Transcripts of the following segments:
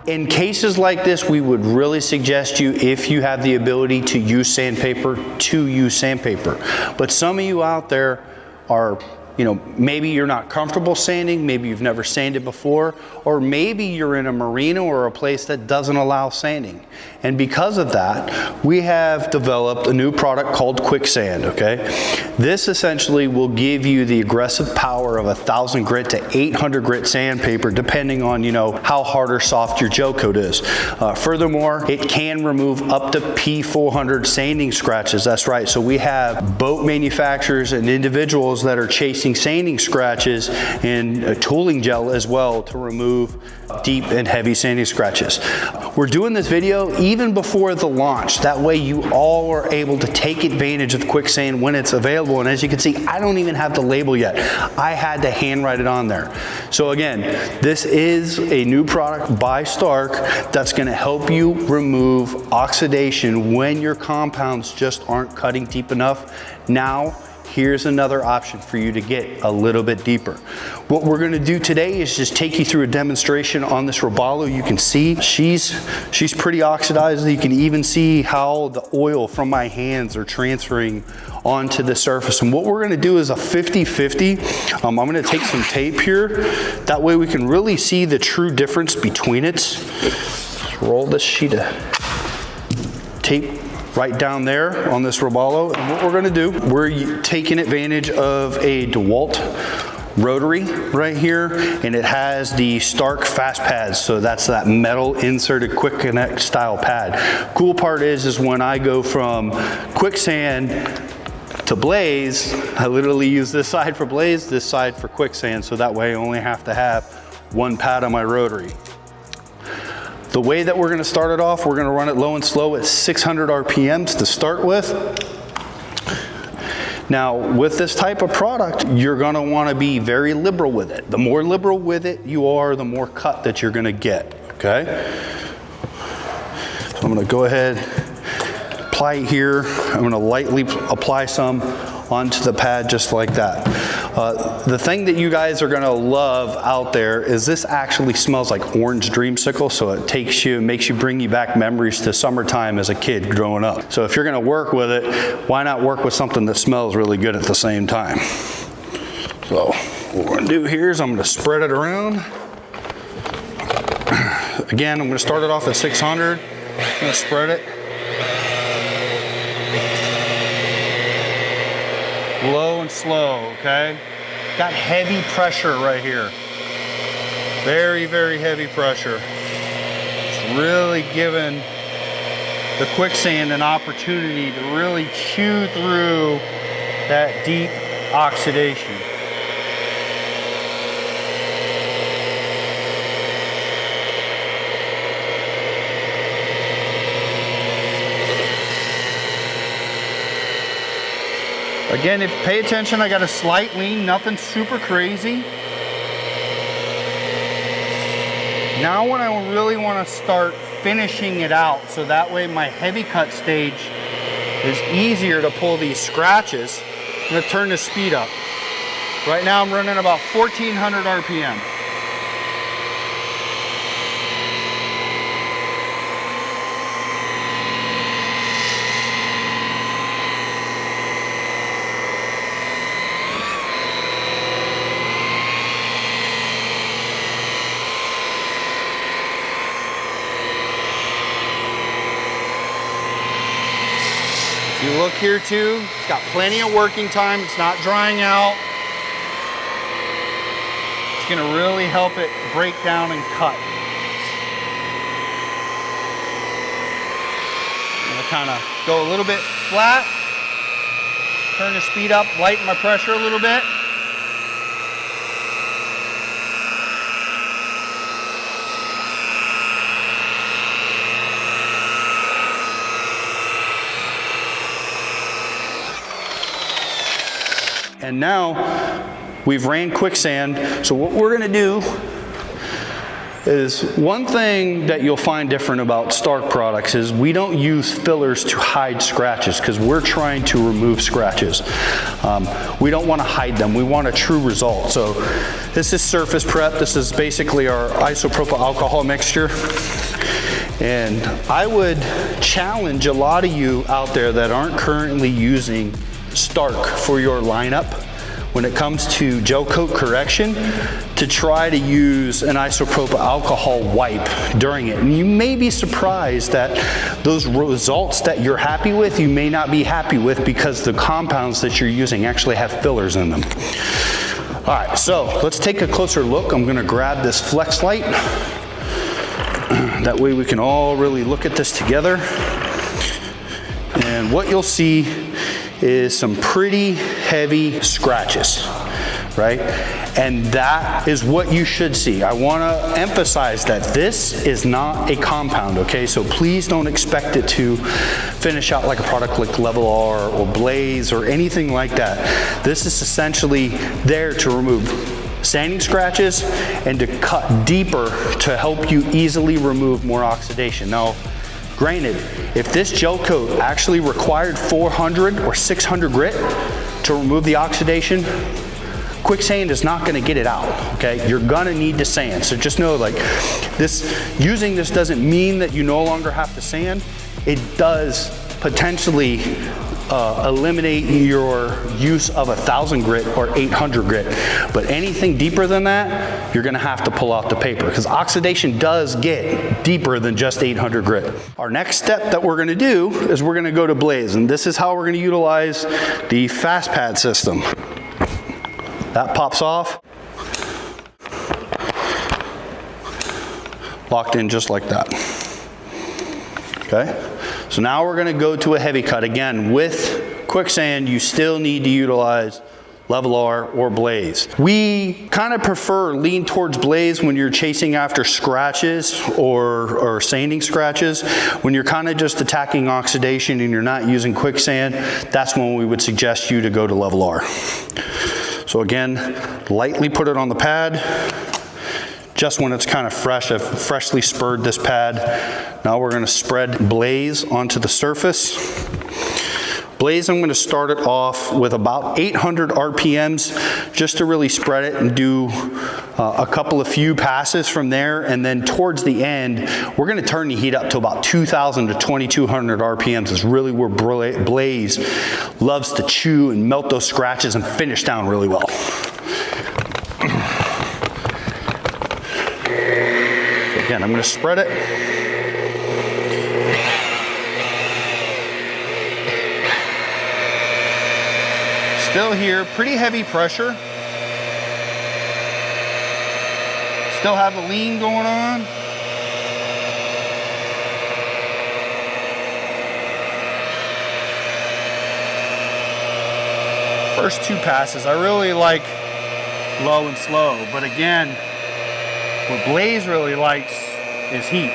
In cases like this, we would really suggest you, if you have the ability to use sandpaper, to use sandpaper. But some of you out there are, you know, maybe you're not comfortable sanding, maybe you've never sanded before, or maybe you're in a marina or a place that doesn't allow sanding. And because of that, we have developed a new product called Quik Sand, okay? This essentially will give you the aggressive power of 1,000 grit to 800 grit sandpaper, depending on, you know, how hard or soft your Gelcoat is. Furthermore, it can remove up to P400 sanding scratches. That's right. So we have boat manufacturers and individuals that are chasing sanding scratches and tooling gel as well to remove deep and heavy sanding scratches. We're doing this video even before the launch. That way you all are able to take advantage of Quik Sand when it's available. And as you can see, I don't even have the label yet. I had to hand write it on there. So again, this is a new product by Starke that's going to help you remove oxidation when your compounds just aren't cutting deep enough. Now, here's another option for you to get a little bit deeper. What we're going to do today is just take you through a demonstration on this robalo. You can see she's pretty oxidized. You can even see how the oil from my hands are transferring onto the surface. And what we're going to do is a 50-50. I'm going to take some tape here. That way we can really see the true difference between it. Let's roll this sheet of tape right down there on this robalo. And what we're going to do, we're taking advantage of a DeWalt rotary right here, and it has the Starke fast pads. So that's that metal inserted quick connect style pad. Cool part is when I go from Quik Sand to blaze, I literally use this side for blaze, this side for Quik Sand. So that way I only have to have one pad on my rotary. The way that we're going to start it off, we're going to run it low and slow at 600 RPMs to start with. Now, with this type of product, you're going to want to be very liberal with it. The more liberal with it you are, the more cut that you're going to get, okay? So I'm going to go ahead, apply it here. I'm going to lightly apply some onto the pad just like that. The thing that you guys are gonna love out there is this actually smells like orange dreamsicle, so it makes you bring you back memories to summertime as a kid growing up. So if you're gonna work with it, why not work with something that smells really good at the same time? So what we're gonna do here is I'm gonna spread it around. Again, I'm gonna start it off at 600. I'm gonna spread it. Low and slow, okay? Got heavy pressure right here. Very, very heavy pressure. It's really giving the Quik Sand an opportunity to really chew through that deep oxidation. Again, if pay attention, I got a slight lean, nothing super crazy. Now when I really want to start finishing it out, so that way my heavy cut stage is easier to pull these scratches, I'm going to turn the speed up. Right now I'm running about 1400 RPM. If you look here too, it's got plenty of working time. It's not drying out. It's going to really help it break down and cut. I'm going to kind of go a little bit flat, turn the speed up, lighten my pressure a little bit. And now we've ran Quik Sand. So what we're going to do is one thing that you'll find different about Starke products is we don't use fillers to hide scratches because we're trying to remove scratches. We don't want to hide them. We want a true result. So this is surface prep. This is basically our isopropyl alcohol mixture. And I would challenge a lot of you out there that aren't currently using Starke for your lineup when it comes to gel coat correction to try to use an isopropyl alcohol wipe during it. And you may be surprised that those results that you're happy with, you may not be happy with because the compounds that you're using actually have fillers in them. All right, so let's take a closer look. I'm gonna grab this flex light. That way we can all really look at this together. And what you'll see is some pretty heavy scratches, right? And that is what you should see. I want to emphasize that this is not a compound, okay? So please don't expect it to finish out like a product like Level R or Blaze or anything like that. This is essentially there to remove sanding scratches and to cut deeper to help you easily remove more oxidation. Now, granted, if this gel coat actually required 400 or 600 grit to remove the oxidation, Quik Sand is not gonna get it out, okay? You're gonna need to sand. So just know, like, using this doesn't mean that you no longer have to sand. It does potentially eliminate your use of 1,000 grit or 800 grit. But anything deeper than that, you're gonna have to pull out the paper because oxidation does get deeper than just 800 grit. Our next step that we're gonna do is we're gonna go to Blaze, and this is how we're gonna utilize the fast pad system. That pops off, locked in just like that, okay? So now we're gonna go to a heavy cut. Again, with Quik Sand, you still need to utilize Level R or Blaze. We kind of prefer lean towards Blaze when you're chasing after scratches or sanding scratches. When you're kind of just attacking oxidation and you're not using Quik Sand, that's when we would suggest you to go to Level R. So again, lightly put it on the pad. Just when it's kind of fresh. I've freshly spurred this pad. Now we're gonna spread Blaze onto the surface. Blaze, I'm gonna start it off with about 800 RPMs just to really spread it and do a couple of few passes from there. And then towards the end, we're gonna turn the heat up to about 2,000 to 2,200 RPMs is really where Blaze loves to chew and melt those scratches and finish down really well. Again, I'm going to spread it. Still here, pretty heavy pressure. Still have the lean going on. First two passes, I really like low and slow, but again, what Blaze really likes is heat.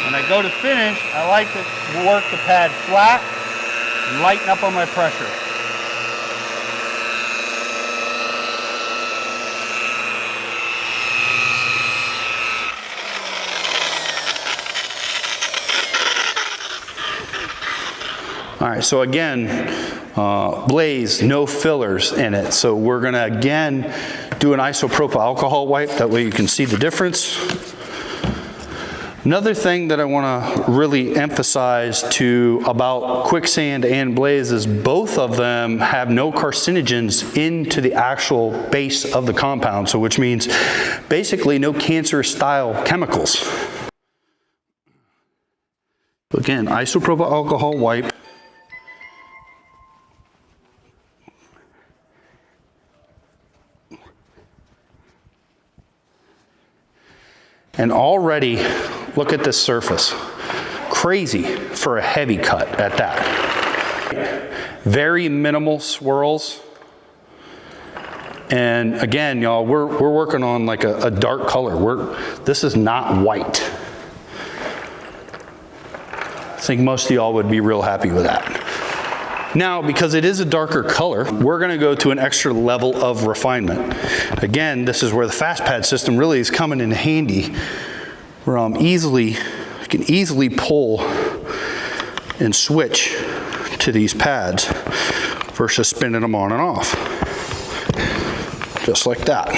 When I go to finish, I like to work the pad flat and lighten up on my pressure. All right, so again, Blaze, no fillers in it. So we're gonna again do an isopropyl alcohol wipe. That way you can see the difference. Another thing that I want to really emphasize about Quik Sand and Blaze is both of them have no carcinogens into the actual base of the compound, so which means basically no cancerous style chemicals. Again, isopropyl alcohol wipe. And already look at this surface. Crazy for a heavy cut at that. Very minimal swirls. And again, y'all, we're working on like a dark color. This is not white. I think most of y'all would be real happy with that. Now, because it is a darker color, we're gonna go to an extra level of refinement. Again, this is where the fast pad system really is coming in handy, where I can easily pull and switch to these pads versus spinning them on and off. Just like that.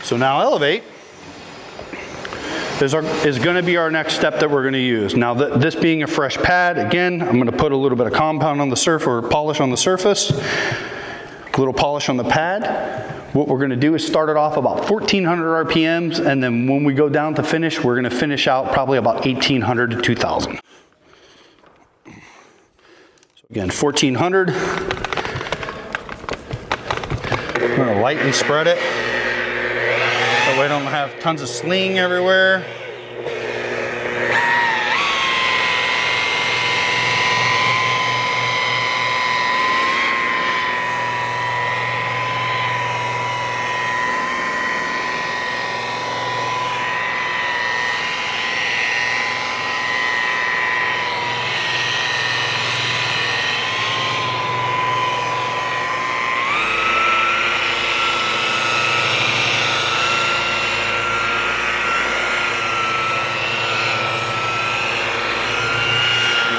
So now Elevate is going to be our next step that we're going to use. Now this being a fresh pad, again, I'm going to put a little bit of compound on the surface, or polish on the surface, a little polish on the pad. What we're going to do is start it off about 1,400 RPMs, and then when we go down to finish, we're going to finish out probably about 1,800 to 2,000. So again, 1,400. I'm going to lightly spread it. That way I don't have tons of sling everywhere.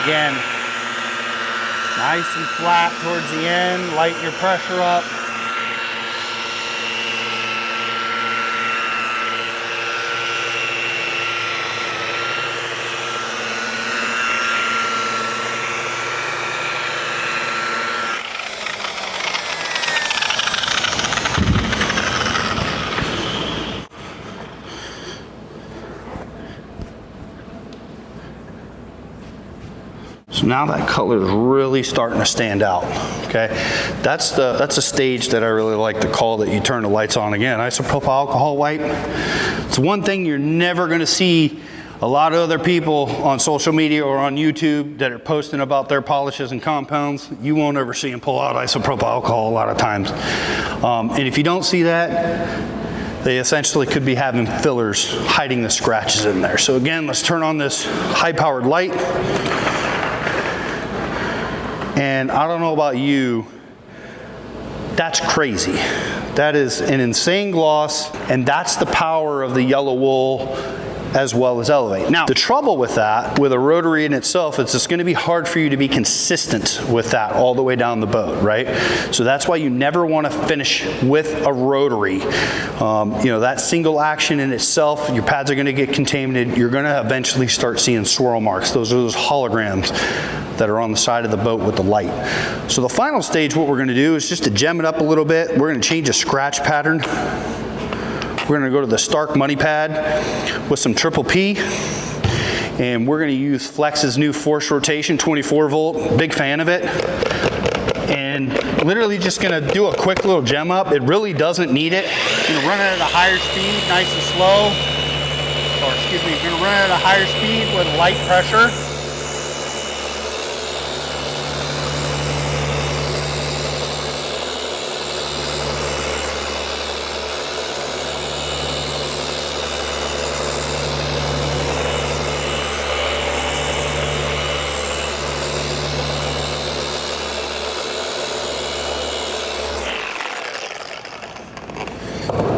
Again, nice and flat towards the end, lighten your pressure up. So now that color is really starting to stand out, okay? That's a stage that I really like to call that you turn the lights on again. Isopropyl alcohol white. It's one thing you're never gonna see a lot of other people on social media or on YouTube that are posting about their polishes and compounds. You won't ever see them pull out isopropyl alcohol a lot of times. And if you don't see that, they essentially could be having fillers hiding the scratches in there. So again, let's turn on this high-powered light. And I don't know about you, that's crazy. That is an insane gloss, and that's the power of the yellow wool as well as Elevate. Now, the trouble with that, with a rotary in itself, is it's gonna be hard for you to be consistent with that all the way down the boat, right? So that's why you never wanna finish with a rotary. You know, that single action in itself, your pads are gonna get contaminated. You're gonna eventually start seeing swirl marks. Those are those holograms that are on the side of the boat with the light. So the final stage, what we're gonna do is just to gem it up a little bit. We're gonna change a scratch pattern. We're gonna go to the Starke money pad with some triple P, and we're gonna use Flex's new force rotation 24 volt, big fan of it. And literally just gonna do a quick little gem up. It really doesn't need it. You're gonna run it at a higher speed, nice and slow. Or excuse me, you're gonna run it at a higher speed with light pressure.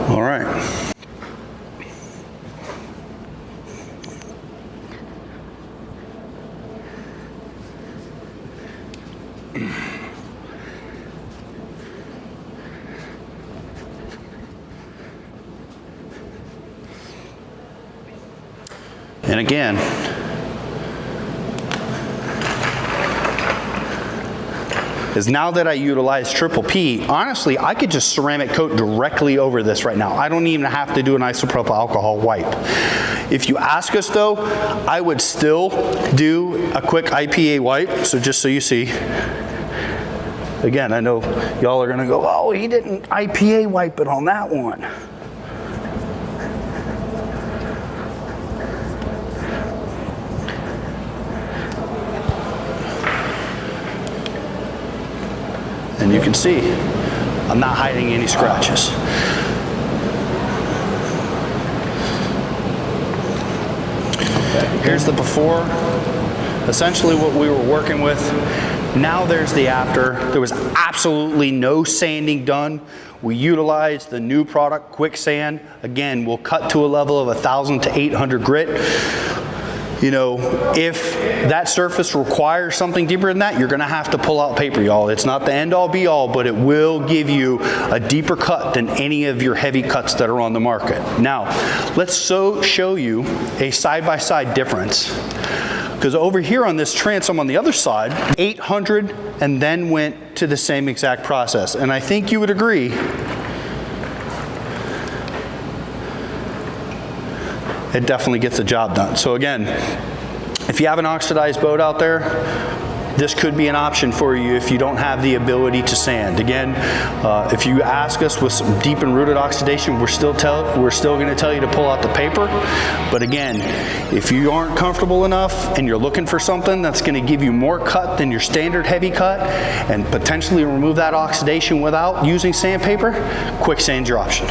All right. And again, is now that I utilize triple P, honestly, I could just ceramic coat directly over this right now. I don't even have to do an isopropyl alcohol wipe. If you ask us though, I would still do a quick IPA wipe. So just so you see, again, I know y'all are gonna go, oh, he didn't IPA wipe it on that one. And you can see, I'm not hiding any scratches. Here's the before, essentially what we were working with. Now there's the after. There was absolutely no sanding done. We utilized the new product, Quik Sand. Again, we'll cut to a level of 1,000 to 800 grit. You know, if that surface requires something deeper than that, you're gonna have to pull out paper, y'all. It's not the end all be all, but it will give you a deeper cut than any of your heavy cuts that are on the market. Now, let's show you a side-by-side difference. Because over here on this transom on the other side, 800 and then went to the same exact process. And I think you would agree, it definitely gets the job done. So again, if you have an oxidized boat out there, this could be an option for you if you don't have the ability to sand. Again, if you ask us with some deep and rooted oxidation, we're still going to tell you to pull out the paper. But again, if you aren't comfortable enough and you're looking for something that's going to give you more cut than your standard heavy cut and potentially remove that oxidation without using sandpaper, Quik Sand's your option.